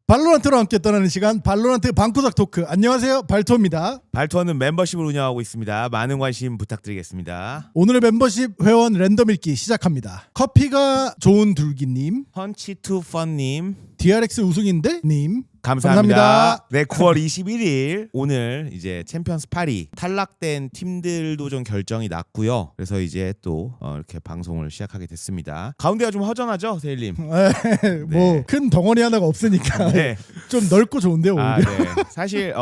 발로란트로 함께 떠나는 시간 발로란트 방구석 토크. 안녕하세요, 발토입니다. 발토는 멤버십을 운영하고 있습니다. 많은 관심 부탁드리겠습니다. 오늘의 멤버십 회원 랜덤 읽기 시작합니다. 커피가 좋은 둘기님, 펀치 투 펀님 DRX 우승인데 님 감사합니다. 감사합니다. 네, 9월 21일 오늘 이제 챔피언스 8이 탈락된 팀들도 좀 결정이 났고요. 그래서 이제 또 이렇게 방송을 시작하게 됐습니다. 가운데가 좀 허전하죠, 세일님? 뭐 큰 덩어리 하나가 없으니까 네. 좀 넓고 좋은데요, 오히려. 네. 사실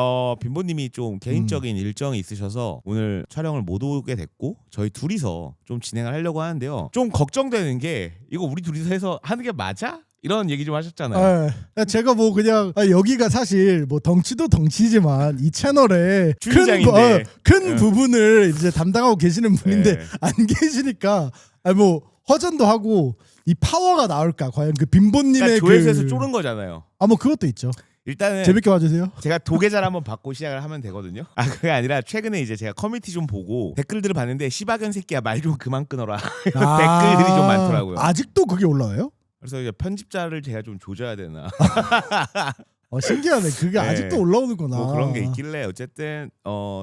빈보님이 좀 개인적인 일정이 있으셔서 오늘 촬영을 못 오게 됐고 저희 둘이서 좀 진행을 하려고 하는데요. 좀 걱정되는 게 이거 우리 둘이서 해서 하는 게 맞아? 이런 얘기 좀 하셨잖아요. 제가 뭐 그냥 여기가 사실 뭐 덩치도 덩치지만 이 채널의 주인장인데. 큰 부분을 이제 담당하고 계시는 분인데 네. 안 계시니까 뭐 허전도 하고 이 파워가 나올까 과연 그 빈보님의 그러니까 조회수에서 쪼른 거잖아요. 뭐 그것도 있죠. 일단은 재밌게 봐주세요. 제가 도계좌를 한번 받고 시작을 하면 되거든요. 그게 아니라 최근에 이제 제가 커뮤니티 좀 보고 댓글들을 봤는데 시바견 새끼야 말 좀 그만 끊어라 이런 댓글들이 좀 많더라고요. 아직도 그게 올라와요? 그래서 이제 편집자를 제가 좀 조져야 되나 신기하네. 그게 네. 아직도 올라오는구나. 뭐 그런 게 있길래 어쨌든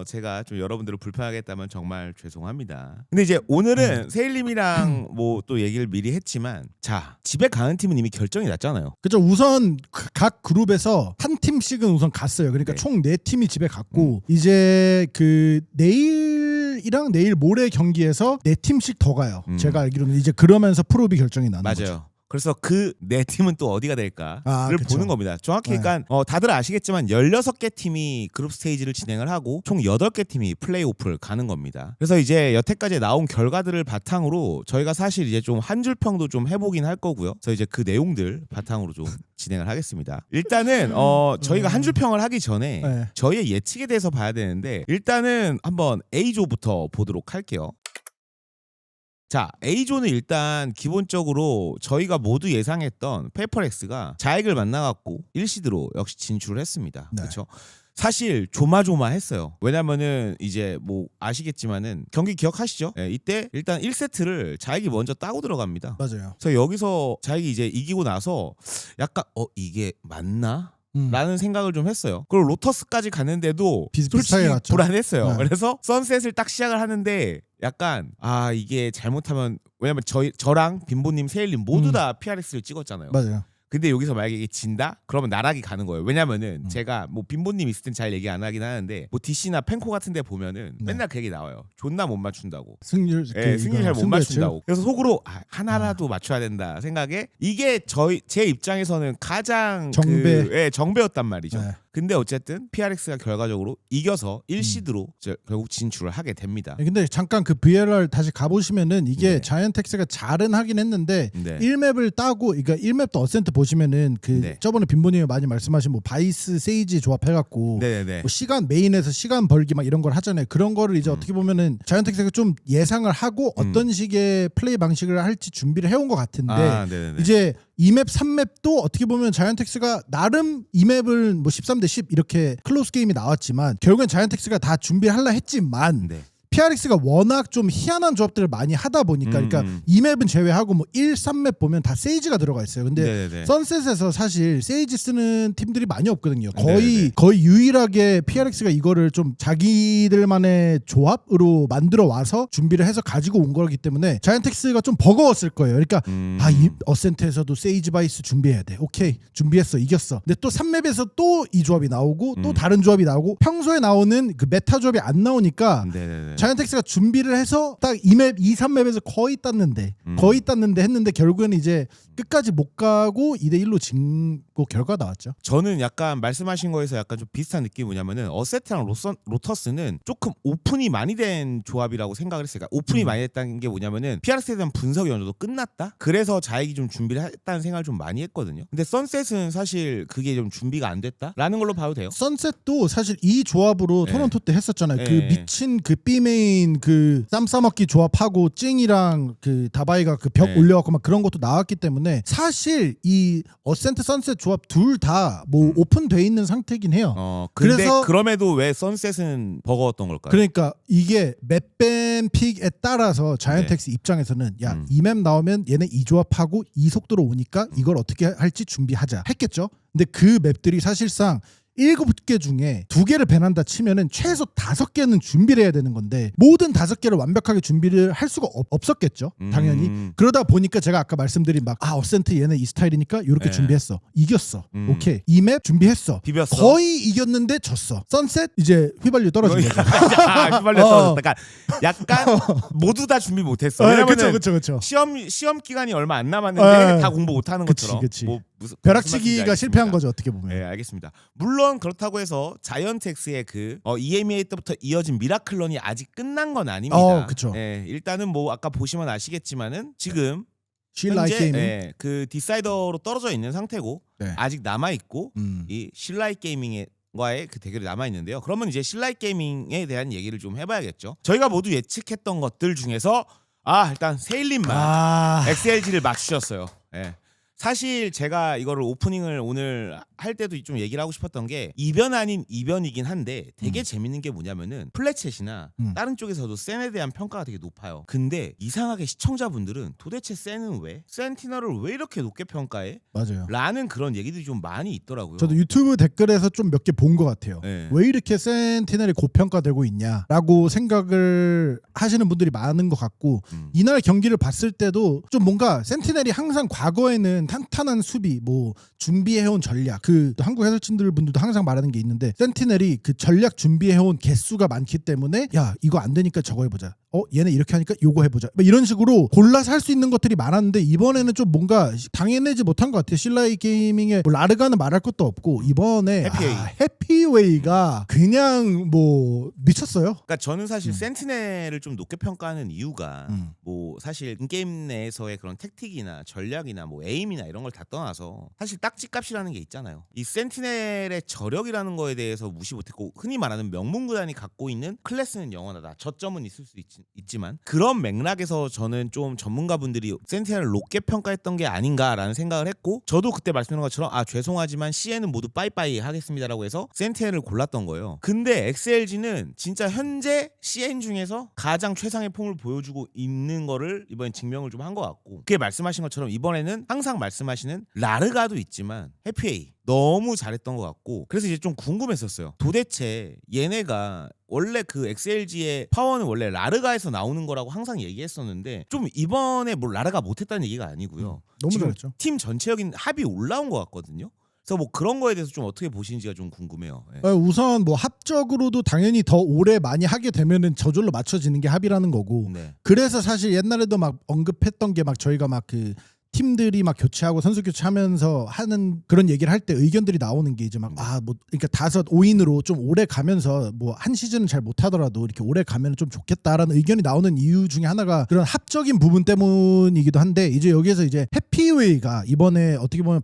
제가 좀 여러분들을 불편하게 했다면 정말 죄송합니다. 근데 이제 오늘은 세일님이랑 뭐 또 얘기를 미리 했지만 자 집에 가는 팀은 이미 결정이 났잖아요. 그죠. 우선 각 그룹에서 한 팀씩은 우선 갔어요. 그러니까 네. 총 4팀이 집에 갔고 이제 그 내일이랑 내일 모레 경기에서 4팀씩 더 가요. 제가 알기로는 이제 그러면서 프로비 결정이 나는 맞아요. 거죠. 그래서 그 네 팀은 또 어디가 될까를 그쵸. 보는 겁니다. 정확히 네. 그러니까 다들 아시겠지만 16개 팀이 그룹 스테이지를 진행을 하고 총 8개 팀이 플레이오프를 가는 겁니다. 그래서 이제 여태까지 나온 결과들을 바탕으로 저희가 사실 이제 좀 한 줄 평도 좀 해보긴 할 거고요. 그래서 이제 그 내용들 바탕으로 좀 진행을 하겠습니다. 일단은 저희가 한 줄 평을 하기 전에 네. 저희의 예측에 대해서 봐야 되는데 일단은 한번 A조부터 보도록 할게요. 자, A조는 일단 기본적으로 저희가 모두 예상했던 페이퍼렉스가 자익을 만나갖고 1시드로 역시 진출을 했습니다. 네. 그렇죠? 사실 조마조마했어요. 왜냐면은 이제 뭐 아시겠지만은 경기 기억하시죠? 네, 이때 일단 1세트를 자익이 먼저 따고 들어갑니다. 맞아요. 그래서 여기서 자익이 이제 이기고 나서 약간 이게 맞나? 라는 생각을 좀 했어요. 그리고 로터스까지 갔는데도 비슷비슷하게 솔직히 갔죠. 불안했어요. 네. 그래서 선셋을 딱 시작을 하는데 약간 이게 잘못하면 왜냐면 저랑 빈보님, 세일님 모두 다 PRX를 찍었잖아요. 맞아요. 근데 여기서 만약에 이게 진다? 그러면 나락이 가는 거예요. 왜냐면은 제가 뭐 빈보님 있을 땐 잘 얘기 안 하긴 하는데 뭐 DC나 펜코 같은 데 보면은 맨날 그 얘기 나와요. 존나 못 맞춘다고. 승률 승률 잘 못 맞춘다고. 그래서 속으로 하나라도 맞춰야 된다 생각에 이게 제 입장에서는 가장 정배였단 말이죠. 네. 근데 어쨌든 PRX가 결과적으로 이겨서 1시드로 결국 진출을 하게 됩니다. 근데 잠깐 그 VRR 다시 가보시면은 이게 네. 자이언텍스가 잘은 하긴 했는데 네. 1맵을 따고 그러니까 1맵도 어센트 보시면은 그 네. 저번에 빈보님이 많이 말씀하신 뭐 바이스 세이지 조합해갖고 네네네. 뭐 시간 메인에서 시간 벌기 막 이런 걸 하잖아요. 그런 거를 이제 어떻게 보면은 자이언텍스가 좀 예상을 하고 어떤 식의 플레이 방식을 할지 준비를 해온 것 같은데 네네네. 이제 2맵 3맵도 어떻게 보면 자이언텍스가 나름 2맵을 뭐 13대 10 이렇게 클로스 게임이 나왔지만 결국엔 자이언텍스가 다 준비를 하려 했지만 네. PRX가 워낙 좀 희한한 조합들을 많이 하다 보니까 그러니까 2맵은 제외하고 뭐 1, 3맵 보면 다 세이지가 들어가 있어요. 근데 네네네. 선셋에서 사실 세이지 쓰는 팀들이 많이 없거든요. 네네네. 거의 유일하게 PRX가 이거를 좀 자기들만의 조합으로 만들어 와서 준비를 해서 가지고 온 거기 때문에 자이언텍스가 좀 버거웠을 거예요. 그러니까 이 어센트에서도 세이지 바이스 준비해야 돼. 오케이. 준비했어. 이겼어. 근데 또 3맵에서 또 이 조합이 나오고 또 다른 조합이 나오고 평소에 나오는 그 메타 조합이 안 나오니까 네네네. 자이언텍스가 준비를 해서 딱 2맵, 2, 3맵에서 거의 땄는데 했는데 결국에는 이제 끝까지 못 가고 2대1로 진고 결과가 나왔죠. 저는 약간 말씀하신 거에서 약간 좀 비슷한 느낌이 뭐냐면은 어세트랑 로터스는 조금 오픈이 많이 된 조합이라고 생각을 했어요. 그러니까 오픈이 많이 됐다는 게 뭐냐면은 PRX에 대한 분석이 어느 정도 끝났다? 그래서 자익이 좀 준비를 했다는 생각을 좀 많이 했거든요. 근데 선셋은 사실 그게 좀 준비가 안 됐다라는 걸로 봐도 돼요. 선셋도 사실 이 조합으로 네. 토론토 때 했었잖아요. 네. 그 미친 그 B메인 탑레인 그 쌈 싸먹기 조합하고 찡이랑 그 다바이가 그 벽 네. 올려갖고 막 그런 것도 나왔기 때문에 사실 이 어센트 선셋 조합 둘 다 뭐 오픈돼 있는 상태긴 해요. 근데 그래서- 그럼에도 왜 선셋은 버거웠던 걸까요? 그러니까 이게 맵밴 픽에 따라서 자이언텍스 입장에서는 야, 이 맵 나오면 얘네 이 조합하고 이 속도로 오니까 이걸 어떻게 할지 준비하자 했겠죠. 근데 그 맵들이 사실상 7개 중에 2개를 밴한다 치면은 최소 5개는 준비를 해야 되는 건데 모든 5개를 완벽하게 준비를 할 수가 없었겠죠. 당연히. 그러다 보니까 제가 아까 말씀드린 막 어센트 얘네 이 스타일이니까 이렇게 네. 준비했어. 이겼어. 오케이. 이 맵 준비했어. 비볐어. 거의 이겼는데 졌어. 선셋 이제 휘발유 떨어진 거죠. 휘발려 떨어졌다. 약간 모두 다 준비 못했어. 왜냐면은 그렇죠. 시험 기간이 얼마 안 남았는데 다 공부 못하는 그치, 것처럼. 그치. 뭐 무슨 벼락치기가 실패한 알겠습니다. 거죠 어떻게 보면. 네, 알겠습니다. 물론 그렇다고 해서 자이언텍스의 그 EMEA 때부터 이어진 미라클런이 아직 끝난 건 아닙니다. 그쵸. 네, 일단은 뭐 아까 보시면 아시겠지만은 지금 실라이 현재 게이밍. 그 디사이더로 떨어져 있는 상태고 네. 아직 남아 있고 음. 이 실라이 게이밍과의 그 대결이 남아 있는데요. 그러면 이제 실라이 게이밍에 대한 얘기를 좀 해봐야겠죠. 저희가 모두 예측했던 것들 중에서 일단 세일님만 XLG를 맞추셨어요. 예. 사실 제가 이거를 오프닝을 오늘 할 때도 좀 얘기를 하고 싶었던 게 이변 아닌 이변이긴 한데 되게 재밌는 게 뭐냐면은 플랫챗이나 다른 쪽에서도 센에 대한 평가가 되게 높아요. 근데 이상하게 시청자분들은 도대체 센은 왜? 센티널을 왜 이렇게 높게 평가해? 맞아요. 라는 그런 얘기들이 좀 많이 있더라고요. 저도 유튜브 댓글에서 좀 몇 개 본 것 같아요. 네. 왜 이렇게 센티넬이 고평가되고 있냐라고 생각을 하시는 분들이 많은 것 같고 이날 경기를 봤을 때도 좀 뭔가 센티넬이 항상 과거에는 탄탄한 수비 뭐 준비해온 전략 그 한국 해설진들 분들도 항상 말하는 게 있는데 센티넬이 그 전략 준비해온 개수가 많기 때문에 야 이거 안 되니까 저거 해보자. 얘네 이렇게 하니까 요거 해보자. 이런 식으로 골라서 할 수 있는 것들이 많았는데 이번에는 좀 뭔가 당해내지 못한 것 같아요. 실라이 게이밍의 뭐 라르가는 말할 것도 없고 이번에 해피웨이가 그냥 뭐 미쳤어요. 그러니까 저는 사실 센티넬을 좀 높게 평가하는 이유가 뭐 사실 인게임 내에서의 그런 택틱이나 전략이나 뭐 에임이나 이런 걸 다 떠나서 사실 딱지값이라는 게 있잖아요. 이 센티넬의 저력이라는 거에 대해서 무시 못했고 흔히 말하는 명문구단이 갖고 있는 클래스는 영원하다. 저점은 있을 수 있지만 그런 맥락에서 저는 좀 전문가분들이 센티넬을 높게 평가했던 게 아닌가라는 생각을 했고 저도 그때 말씀드린 것처럼 죄송하지만 CN은 모두 빠이빠이 하겠습니다라고 해서 센티넬을 골랐던 거예요. 근데 XLG는 진짜 현재 CN 중에서 가장 최상의 폼을 보여주고 있는 거를 이번엔 증명을 좀 한 것 같고 그게 말씀하신 것처럼 이번에는 항상 말씀하시는 라르가도 있지만 해피웨이 너무 잘했던 것 같고 그래서 이제 좀 궁금했었어요. 도대체 얘네가 원래 그 XLG의 파워는 원래 라르가에서 나오는 거라고 항상 얘기했었는데 좀 이번에 뭐 라르가 못했다는 얘기가 아니고요. 너무 지금 잘했죠. 팀 전체적인 합이 올라온 것 같거든요. 그래서 뭐 그런 거에 대해서 좀 어떻게 보시는지가 좀 궁금해요. 예. 우선 뭐 합적으로도 당연히 더 오래 많이 하게 되면은 저절로 맞춰지는 게 합이라는 거고 네. 그래서 사실 옛날에도 막 언급했던 게 막 저희가 막 그 팀들이 막 교체하고 선수 교체하면서 하는 그런 얘기를 할 때 의견들이 나오는 게 이제 막 뭐 그러니까 5-5인으로 좀 오래 가면서 뭐 한 시즌은 잘 못하더라도 이렇게 오래 가면 좀 좋겠다라는 의견이 나오는 이유 중에 하나가 그런 합적인 부분 때문이기도 한데 이제 여기에서 이제 해피웨이가 이번에 어떻게 보면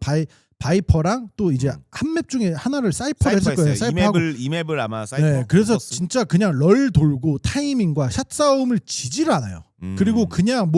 바이퍼랑 또 이제 한 맵 중에 하나를 사이퍼를 했을 거예요. 이 맵을 아마 사이퍼. 네, 그래서 썼어. 진짜 그냥 럴 돌고 타이밍과 샷 싸움을 지질 않아요. 그리고 그냥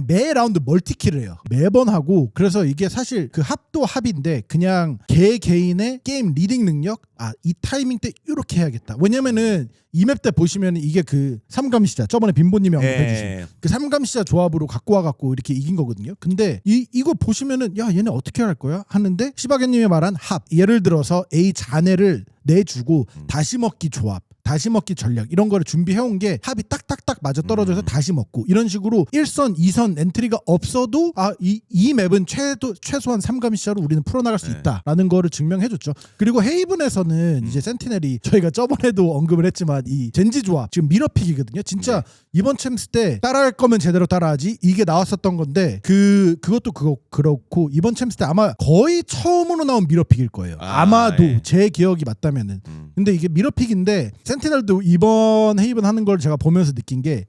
매 라운드 멀티킬을 해요. 매번 하고 그래서 이게 사실 그 합도 합인데 그냥 개인의 게임 리딩 능력 이 타이밍 때 이렇게 해야겠다. 왜냐면은 이 맵 때 보시면 이게 그 삼감시자 저번에 빈보님이 언급해주신 그 삼감시자 조합으로 갖고 와갖고 이렇게 이긴 거거든요. 근데 이거 보시면은 야 얘네 어떻게 할 거야 하는데 시바견님이 말한 합 예를 들어서 A 잔해를 내주고 다시 먹기 조합 다시 먹기 전략 이런 거를 준비해온 게 합이 딱딱딱 맞아 떨어져서 다시 먹고 이런 식으로 1선 2선 엔트리가 없어도 이 맵은 최소한 3감시자로 우리는 풀어나갈 수 있다라는 거를 증명해줬죠. 그리고 헤이븐에서는 이제 센티넬이 저희가 저번에도 언급을 했지만 이 젠지 조합 지금 미러픽이거든요. 진짜 이번 챔스 때 따라할 거면 제대로 따라하지 이게 나왔었던 건데 그것도 그렇고 이번 챔스 때 아마 거의 처음으로 나온 미러픽일 거예요. 아마도 제 기억이 맞다면은. 근데 이게 미러픽인데 센티넬도 이번 헤이븐 하는 걸 제가 보면서 느낀 게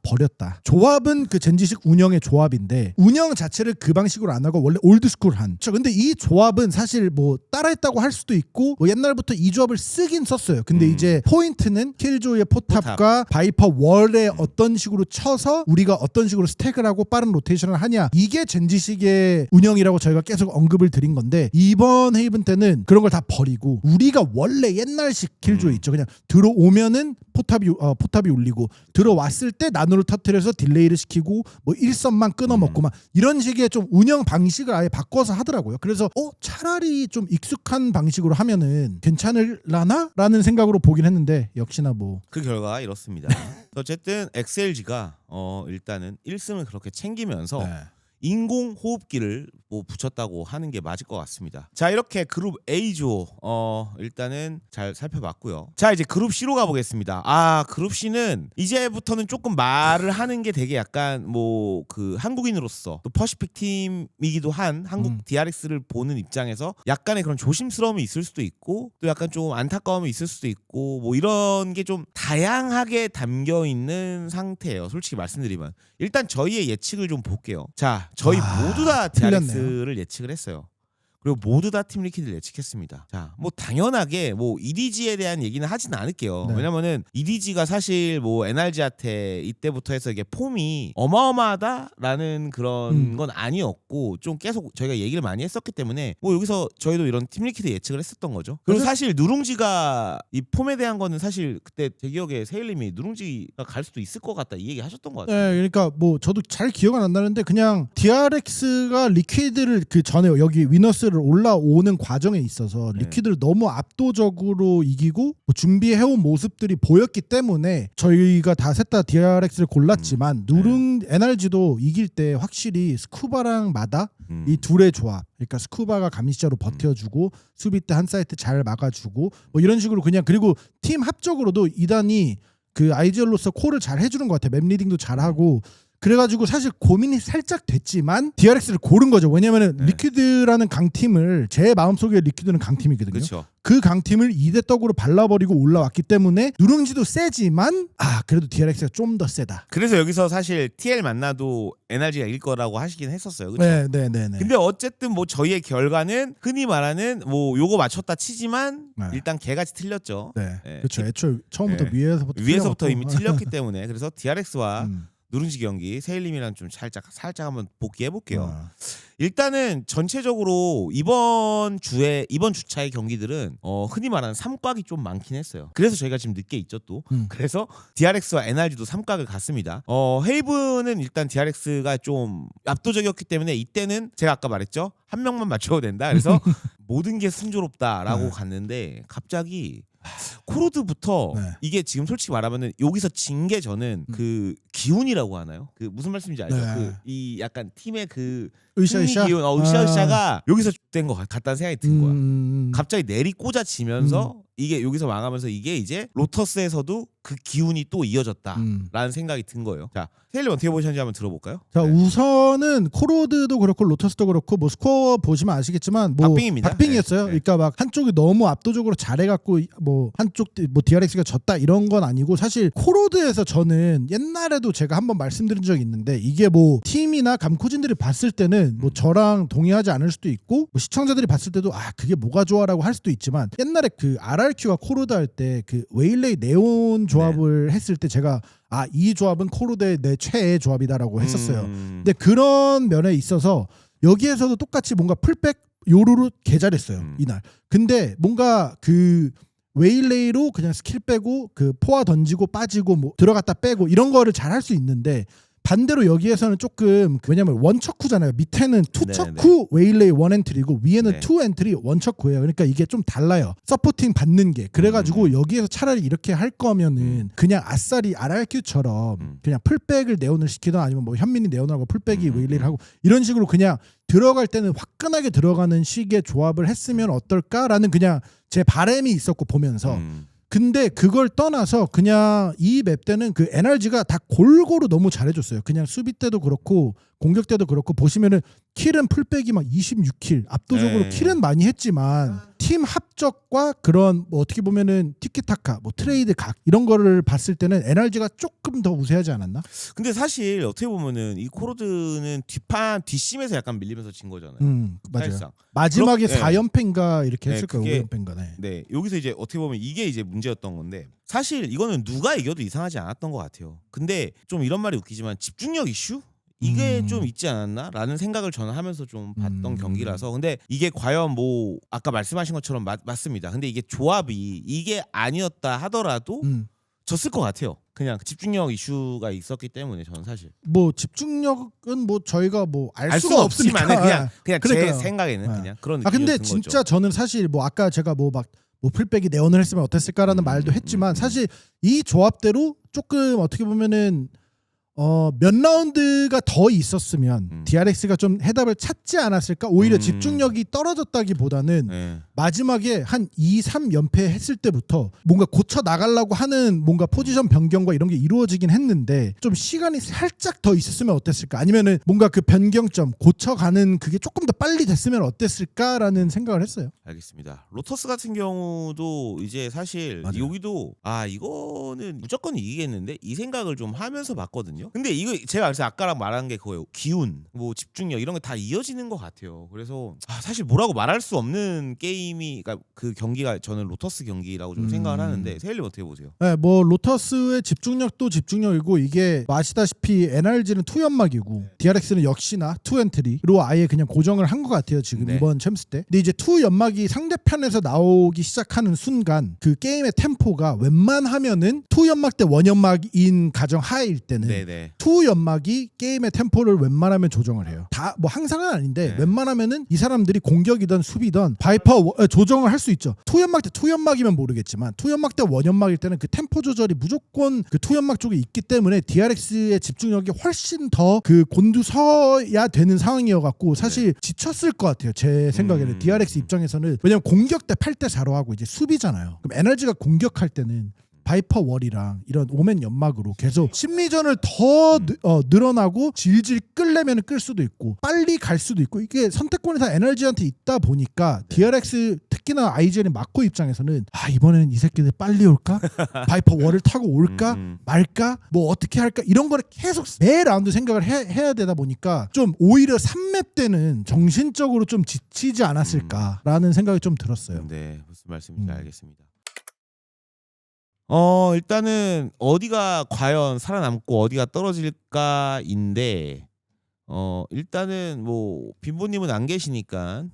버렸다. 조합은 그 젠지식 운영의 조합인데 운영 자체를 그 방식으로 안 하고 원래 올드스쿨한. 근데 이 조합은 사실 뭐 따라했다고 할 수도 있고 뭐 옛날부터 이 조합을 쓰긴 썼어요. 근데 이제 포인트는 킬조이의 포탑과 바이퍼 월에 어떤 식으로 쳐서 우리가 어떤 식으로 스택을 하고 빠른 로테이션을 하냐, 이게 젠지식의 운영이라고 저희가 계속 언급을 드린 건데, 이번 헤이븐 때는 그런 걸 다 버리고 우리가 원래 옛날식 킬조이 있죠. 그냥 들어오면은 포탑이 울리고 들어왔을 때 나노를 터뜨려서 딜레이를 시키고 뭐 1선만 끊어먹고 막 이런 식의 좀 운영 방식을 아예 바꿔서 하더라고요. 그래서 차라리 좀 익숙한 방식으로 하면은 괜찮을라나? 라는 생각으로 보긴 했는데 역시나 뭐 그 결과 이렇습니다. 어쨌든 XLG가 일단은 1승을 그렇게 챙기면서 네. 인공호흡기를 뭐 붙였다고 하는 게 맞을 것 같습니다. 자, 이렇게 그룹 A조 일단은 잘 살펴봤고요. 자, 이제 그룹 C로 가보겠습니다. 그룹 C는 이제부터는 조금 말을 하는 게 되게 약간 뭐 그 한국인으로서 또 퍼시픽 팀이기도 한 한국 DRX를 보는 입장에서 약간의 그런 조심스러움이 있을 수도 있고 또 약간 좀 안타까움이 있을 수도 있고 뭐 이런 게 좀 다양하게 담겨 있는 상태예요. 솔직히 말씀드리면 일단 저희의 예측을 좀 볼게요. 자, 저희 모두 다 DRX를 예측을 했어요. 그리고 모두 다 팀 리퀴드를 예측했습니다. 자, 뭐 당연하게 뭐 EDG에 대한 얘기는 하진 않을게요. 네. 왜냐면은 EDG가 사실 뭐 NRG한테 이때부터 해서 이게 폼이 어마어마하다라는 그런 건 아니었고 좀 계속 저희가 얘기를 많이 했었기 때문에 뭐 여기서 저희도 이런 팀 리퀴드 예측을 했었던 거죠. 그리고 사실 누룽지가 이 폼에 대한 거는 사실 그때 제 기억에 세일님이 누룽지가 갈 수도 있을 것 같다 이 얘기 하셨던 것 같아요. 네, 그러니까 뭐 저도 잘 기억은 안 나는데 그냥 DRX가 리퀴드를 그 전에 여기 위너스를 올라오는 과정에 있어서 리퀴드를 너무 압도적으로 이기고 뭐 준비해온 모습들이 보였기 때문에 저희가 다 셋 다 DRX를 골랐지만 NRG도 이길 때 확실히 스쿠바랑 마다 이 둘의 조합, 그러니까 스쿠바가 감시자로 버텨주고 수비 때 한 사이트 잘 막아주고 뭐 이런 식으로 그냥, 그리고 팀 합적으로도 이단이 그 아이즈얼로서 콜을 잘 해주는 것 같아요. 맵 리딩도 잘하고. 그래가지고 사실 고민이 살짝 됐지만 DRX를 고른 거죠. 왜냐면은 리퀴드라는 강팀을, 제 마음속에 리퀴드는 강팀이거든요. 그쵸. 그 강팀을 2대 떡으로 발라버리고 올라왔기 때문에 누룽지도 세지만 그래도 DRX가 좀 더 세다. 그래서 여기서 사실 TL 만나도 NRG가 이길 거라고 하시긴 했었어요. 그쵸? 네. 근데 어쨌든 뭐 저희의 결과는 흔히 말하는 뭐 요거 맞췄다 치지만 일단 개같이 틀렸죠. 네. 그렇죠. 애초에 처음부터 위에서부터 이미 틀렸기 때문에 그래서 DRX와 누룽지 경기 세일님이랑 좀 살짝 한번 복귀해 볼게요. 일단은 전체적으로 이번 주차의 경기들은 흔히 말하는 삼각이 좀 많긴 했어요. 그래서 저희가 지금 늦게 있죠 또. 그래서 DRX와 NRG도 삼각을 갔습니다. 헤이븐은 일단 DRX가 좀 압도적이었기 때문에 이때는 제가 아까 말했죠. 한 명만 맞춰도 된다. 그래서 모든 게 순조롭다라고 갔는데 갑자기 코로드부터 이게 지금 솔직히 말하면은 여기서 진 게 저는 그 기운이라고 하나요? 그 무슨 말씀인지 알죠? 그 이 약간 팀의 그 으쌰으쌰 기운, 으쌰으쌰가 여기서 된 것 같다는 생각이 든 거야. 갑자기 내리 꽂아지면서 이게 여기서 망하면서 이게 이제 로터스에서도 그 기운이 또 이어졌다라는 생각이 든 거예요. 자, 세일님 어떻게 보셨는지 한번 들어볼까요? 자, 우선은 코로드도 그렇고 로터스도 그렇고 뭐 스코어 보시면 아시겠지만 뭐 박빙이었어요. 그러니까 막 한쪽이 너무 압도적으로 잘해갖고 뭐 한쪽 뭐 DRX가 졌다 이런 건 아니고, 사실 코로드에서 저는 옛날에도 제가 한번 말씀드린 적이 있는데 이게 뭐 팀이나 감코진들이 봤을 때는 뭐 저랑 동의하지 않을 수도 있고 뭐 시청자들이 봤을 때도 그게 뭐가 좋아라고 할 수도 있지만, 옛날에 그 RRQ가 코로드 할 때 그 웨일레이 네온 조합을 했을 때 제가 이 조합은 코로드의 내 최애 조합이다라고 했었어요. 근데 그런 면에 있어서 여기에서도 똑같이 뭔가 풀백 요루루 개 잘했어요 이날. 근데 뭔가 그 웨일레이로 그냥 스킬 빼고 그 포화 던지고 빠지고 뭐 들어갔다 빼고 이런 거를 잘 할 수 있는데, 반대로 여기에서는 조금 왜냐면 원척후잖아요. 밑에는 투척후 웨일레이 원엔트리고 위에는 투엔트리 원척후예요. 그러니까 이게 좀 달라요. 서포팅 받는 게. 그래가지고 여기에서 차라리 이렇게 할 거면은 그냥 아싸리 RRQ처럼 그냥 풀백을 네온을 시키든 아니면 뭐 현민이 네온하고 풀백이 웨일레이를 하고 이런 식으로 그냥 들어갈 때는 화끈하게 들어가는 식의 조합을 했으면 어떨까라는 그냥 제 바람이 있었고 보면서. 근데 그걸 떠나서 그냥 이 맵 때는 그 NRG가 다 골고루 너무 잘해줬어요. 그냥 수비 때도 그렇고 공격 때도 그렇고 보시면은 킬은 풀백이 막 26킬 압도적으로 네. 킬은 많이 했지만 팀 합적과 그런 뭐 어떻게 보면은 티키타카 뭐 트레이드 각 이런 거를 봤을 때는 NRG가 조금 더 우세하지 않았나? 근데 사실 어떻게 보면은 이 코로드는 뒷심에서 약간 밀리면서 진 거잖아요. 맞아요. 사실상. 마지막에 그럼- 4연패인가 이렇게 네, 했을 거예요. 그게- 5연패인가. 네. 네, 여기서 이제 어떻게 보면 이게 이제 문제였던 건데 사실 이거는 누가 이겨도 이상하지 않았던 것 같아요. 근데 좀 이런 말이 웃기지만 집중력 이슈? 이게 좀 있지 않았나라는 생각을 저는 하면서 좀 봤던 경기라서. 근데 이게 과연 뭐 아까 말씀하신 것처럼 맞습니다. 근데 이게 조합이 이게 아니었다 하더라도 졌을 것 같아요. 그냥 집중력 이슈가 있었기 때문에 저는 사실 뭐 집중력은 뭐 저희가 뭐 알 수 수가 없지만 없으니까. 그냥 제 그러니까요. 생각에는 네. 그냥 그런 아 느낌이었던 근데 거죠. 진짜 저는 사실 뭐 아까 제가 뭐 막 뭐 풀백이 내원을 했으면 어땠을까라는 말도 했지만 사실 이 조합대로 조금 어떻게 보면은 몇 라운드가 더 있었으면 DRX가 좀 해답을 찾지 않았을까? 오히려 집중력이 떨어졌다기보다는 네. 마지막에 한 2, 3연패 했을 때부터 뭔가 고쳐 나가려고 하는 뭔가 포지션 변경과 이런 게 이루어지긴 했는데 좀 시간이 살짝 더 있었으면 어땠을까? 아니면은 뭔가 그 변경점 고쳐가는 그게 조금 더 빨리 됐으면 어땠을까라는 생각을 했어요. 알겠습니다. 로터스 같은 경우도 이제 사실 맞아요. 여기도 이거는 무조건 이기겠는데 이 생각을 좀 하면서 봤거든요. 근데 이거 제가 그래서 아까랑 말한 게 그거예요. 기운, 뭐 집중력 이런 게 다 이어지는 것 같아요. 그래서 사실 뭐라고 말할 수 없는 게임이 그러니까 그 경기가 저는 로터스 경기라고 좀 생각을 하는데 세일님 어떻게 보세요? 네, 뭐 로터스의 집중력도 집중력이고 이게 뭐 아시다시피 NRG는 투연막이고 DRX는 역시나 투엔트리로 아예 그냥 고정을 한 것 같아요 지금 네. 이번 챔스 때. 근데 이제 투연막이 상대편에서 나오기 시작하는 순간 그 게임의 템포가 웬만하면은 투연막 때 원연막인 가정 하에일 때는 네네. 투연막이 게임의 템포를 웬만하면 조정을 해요. 다 뭐 항상은 아닌데 네. 웬만하면은 이 사람들이 공격이든 수비든 조정을 할 수 있죠. 투연막 때 투연막이면 모르겠지만 투연막 때 원연막일 때는 그 템포 조절이 무조건 그 투연막 쪽에 있기 때문에 DRX의 집중력이 훨씬 더 그 곤두서야 되는 상황이어갖고 사실 지쳤을 것 같아요. 제 생각에는 DRX 입장에서는 왜냐면 공격 때 8대 4로 하고 이제 수비잖아요. 그럼 에너지가 공격할 때는 바이퍼 월이랑 이런 오멘 연막으로 계속 심리전을 더 늘어나고 질질 끌려면 끌 수도 있고 빨리 갈 수도 있고 이게 선택권이 다 NRG한테 있다 보니까 DRX 특히나 IGN의 마코 입장에서는 이번에는 이 새끼들 빨리 올까? 바이퍼 월을 타고 올까? 말까? 뭐 어떻게 할까? 이런 거를 계속 매 라운드 생각을 해야 되다 보니까 좀 오히려 3맵 때는 정신적으로 좀 지치지 않았을까라는 생각이 좀 들었어요. 네, 무슨 말씀인지 알겠습니다. 일단은 어디가 과연 살아남고 어디가 떨어질까인데 일단은 뭐 빈보님은 안 계시니까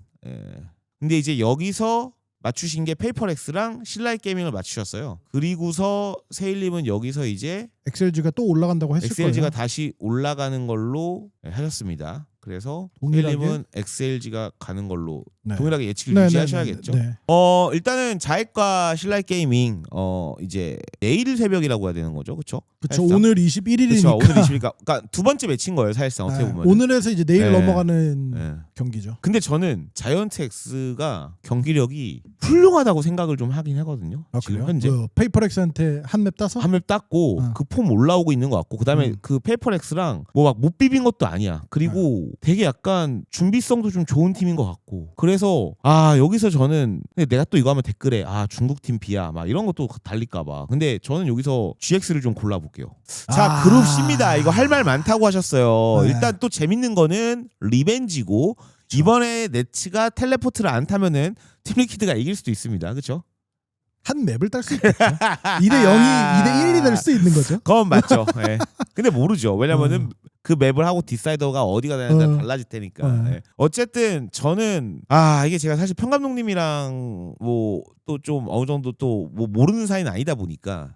근데 이제 여기서 맞추신 게 페이퍼렉스랑 신라이트 게이밍을 맞추셨어요. 그리고서 세일님은 여기서 이제 엑셀지가 또 올라간다고 했을 엑셀지가 거예요. 다시 올라가는 걸로 하셨습니다. 그래서 동일하게? 세일님은 엑셀지가 가는 걸로 네. 동일하게 예측을 네, 유지하셔야겠죠. 네, 네, 네. 일단은 자액과 신라이트 게이밍 이제 내일 새벽이라고 해야 되는 거죠, 그렇죠? 그렇죠. 오늘 21일이니까. 오늘 20일이니까 그러니까 두 번째 매치인 거예요, 사실상 어떻게 보면. 오늘에서 이제 내일 네. 넘어가는 네. 경기죠. 근데 저는 자이언트 X가 경기력이 훌륭하다고 생각을 좀 하긴 하거든요. 지금 그래요? 현재 페이퍼렉스한테 한 맵 따서? 한 맵 땄고 그 폼 올라오고 있는 것 같고 그다음에 그 페이퍼렉스랑 뭐 막 못 비빈 것도 아니야. 그리고 되게 약간 준비성도 좀 좋은 팀인 것 같고 그래서 여기서 저는 근데 내가 또 이거 하면 댓글에 중국 팀 비야 막 이런 것도 달릴까봐. 근데 저는 여기서 GX를 좀 골라볼게요. 자, 그룹 C입니다. 이거 할 말 많다고 하셨어요. 네. 일단 또 재밌는 거는 리벤지고 이번에 네츠가 텔레포트를 안 타면은 팀리퀴드가 이길 수도 있습니다. 그렇죠? 한 맵을 딸 수 있겠죠. 2대 0이 2대 1이 될 수 있는 거죠. 그건 맞죠. 예. 근데 모르죠. 왜냐면은 그 맵을 하고 디사이더가 어디가 되는지 달라질 테니까. 예. 어쨌든 저는 이게 제가 사실 평 감독님이랑 뭐 또 좀 어느 정도 또 뭐 모르는 사이는 아니다 보니까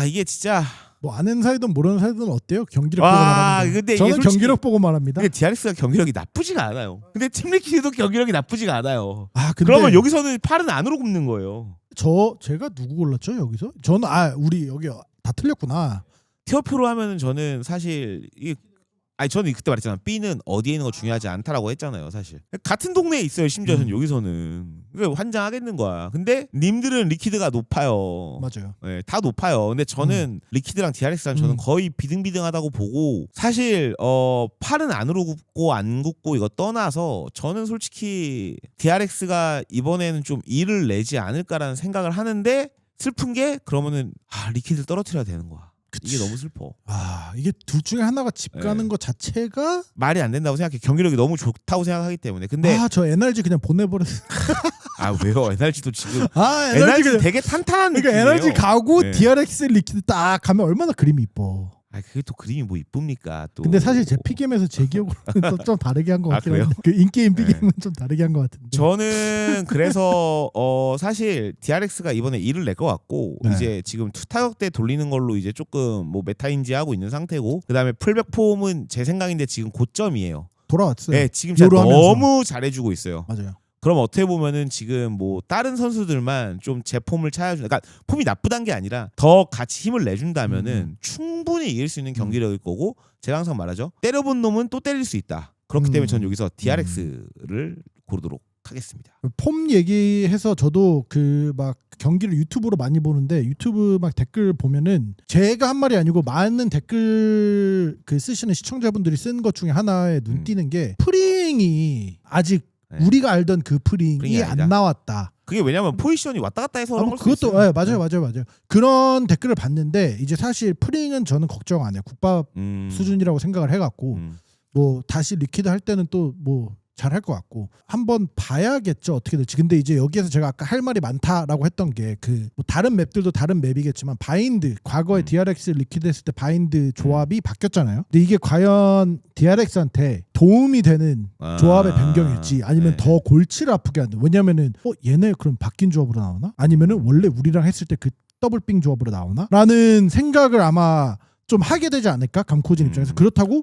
이게 진짜 뭐 아는 사이든 모르는 사이든 어때요? 경기력 보고 말하는 거. 근데 저는 솔직히- 경기력 보고 말합니다. 근데 DRX가 경기력이 나쁘지가 않아요. 근데 팀리퀴드도 경기력이 나쁘지가 않아요. 근데 그러면 여기서는 팔은 안으로 굽는 거예요. 제가 누구 골랐죠 여기서? 저는 우리 여기 다 틀렸구나. 티어표로 하면은 저는 사실 이게 아니 저는 그때 말했잖아. B는 어디에 있는 거 중요하지 않다라고 했잖아요. 사실 같은 동네에 있어요. 심지어 여기서는 그러니까 환장하겠는 거야. 근데 님들은 리퀴드가 높아요. 맞아요. 네, 다 높아요. 근데 저는 리퀴드랑 DRX랑 저는 거의 비등비등하다고 보고 사실 팔은 안으로 굽고 안 굽고 이거 떠나서 저는 솔직히 DRX가 이번에는 좀 일을 내지 않을까라는 생각을 하는데 슬픈 게 그러면은 리퀴드를 떨어뜨려야 되는 거야. 이게 너무 슬퍼. 이게 둘 중에 하나가 집 가는 것 자체가 말이 안 된다고 생각해. 경기력이 너무 좋다고 생각하기 때문에. 근데 저 NRG 그냥 보내버렸어. 왜요? NRG도 지금 NRG NRG 되게 탄탄한 그러니까 느낌이에요. NRG 가고 네. DRX 리퀴드 딱 가면 얼마나 그림이 이뻐. 그게 또 그림이 뭐 이쁩니까? 또. 근데 사실 제 피겜에서 제 기억으로는 좀 다르게 한 것 같긴 그래요? 한데 그 인게임 피겜은 좀 다르게 한 것 같은데. 저는 그래서 사실 DRX가 이번에 일을 낼 것 같고 네. 이제 지금 투타격 때 돌리는 걸로 이제 조금 뭐 메타인지하고 있는 상태고 그다음에 풀백 폼은 제 생각인데 지금 고점이에요. 돌아왔어요. 네, 지금 진짜 요로 하면서. 너무 잘해주고 있어요. 맞아요. 그럼 어떻게 보면은 지금 뭐 다른 선수들만 좀 제 폼을 찾아주는, 그러니까 폼이 나쁘단 게 아니라 더 같이 힘을 내준다면은 충분히 이길 수 있는 경기력일 거고 제가 항상 말하죠. 때려본 놈은 또 때릴 수 있다. 그렇기 때문에 저는 여기서 DRX를 고르도록 하겠습니다. 폼 얘기해서 저도 그 막 경기를 유튜브로 많이 보는데 유튜브 막 댓글 보면은 제가 한 말이 아니고 많은 댓글 그 쓰시는 시청자분들이 쓴 것 중에 하나에 눈 띄는 게 프링이 아직 네. 우리가 알던 그 프링이 프링이 아니다. 안 나왔다. 그게 왜냐면 포지션이 왔다 갔다 해서 그런 걸 그것도 수도 있어요. 맞아요. 그런 댓글을 봤는데 이제 사실 프링은 저는 걱정 안 해요. 국밥 수준이라고 생각을 해갖고 뭐 다시 리퀴드 할 때는 또 뭐 잘할 것 같고 한번 봐야겠죠 어떻게 될지. 근데 이제 여기에서 제가 아까 할 말이 많다라고 했던 게 그 뭐 다른 맵들도 다른 맵이겠지만 바인드 과거에 DRX 리퀴드 했을 때 바인드 조합이 바뀌었잖아요. 근데 이게 과연 DRX한테 도움이 되는 조합의 변경일지 아니면 더 골치를 아프게 하는. 왜냐면은 얘네 그럼 바뀐 조합으로 나오나? 아니면은 원래 우리랑 했을 때 그 더블빙 조합으로 나오나? 라는 생각을 아마 좀 하게 되지 않을까? 감코진 입장에서. 그렇다고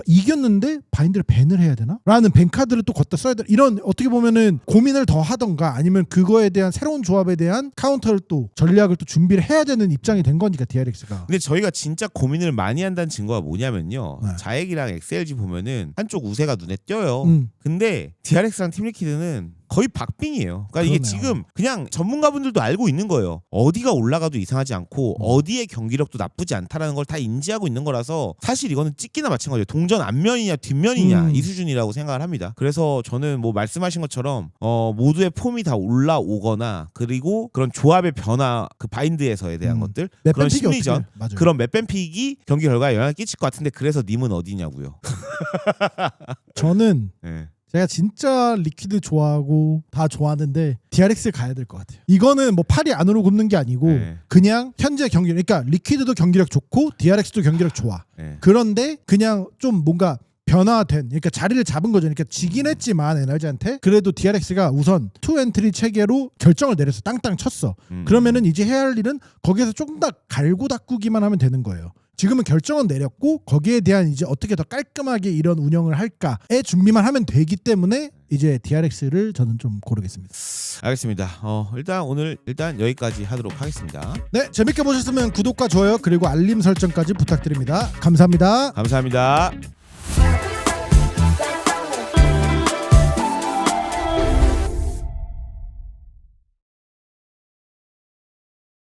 이겼는데 바인드를 밴을 해야 되나? 라는 밴 카드를 또 걷다 써야 되나? 이런 어떻게 보면은 고민을 더 하던가 아니면 그거에 대한 새로운 조합에 대한 카운터를 또 전략을 또 준비를 해야 되는 입장이 된 거니까 DRX가. 근데 저희가 진짜 고민을 많이 한다는 증거가 뭐냐면요. 자액이랑 XLG 보면은 한쪽 우세가 눈에 띄어요. 근데 DRX랑 팀리퀴드는 거의 박빙이에요. 그러니까 이게 지금 그냥 전문가분들도 알고 있는 거예요. 어디가 올라가도 이상하지 않고 어디의 경기력도 나쁘지 않다라는 걸 다 인지하고 있는 거라서 사실 이거는 찍기나 마찬가지예요. 동전 앞면이냐 뒷면이냐 이 수준이라고 생각을 합니다. 그래서 저는 뭐 말씀하신 것처럼 모두의 폼이 다 올라오거나 그리고 그런 조합의 변화 그 바인드에서에 대한 것들 그런 심리전 그런 맵밴 픽이 경기 결과에 영향을 끼칠 것 같은데 그래서 님은 어디냐고요. 저는 네. 제가 진짜 리퀴드 좋아하고 다 좋아하는데 DRX를 가야 될 것 같아요. 이거는 뭐 팔이 안으로 굽는 게 아니고 그냥 현재 경기력, 그러니까 리퀴드도 경기력 좋고 DRX도 경기력 좋아. 그런데 그냥 좀 뭔가 변화된, 그러니까 자리를 잡은 거죠. 그러니까 지긴 했지만 NRG한테 그래도 DRX가 우선 투 엔트리 체계로 결정을 내려서 땅땅 쳤어. 그러면은 이제 해야 할 일은 거기에서 조금 더 갈고 닦기만 하면 되는 거예요. 지금은 결정은 내렸고 거기에 대한 이제 어떻게 더 깔끔하게 이런 운영을 할까의 준비만 하면 되기 때문에 이제 DRX를 저는 좀 고르겠습니다. 알겠습니다. 오늘 여기까지 하도록 하겠습니다. 네, 재밌게 보셨으면 구독과 좋아요 그리고 알림 설정까지 부탁드립니다. 감사합니다. 감사합니다.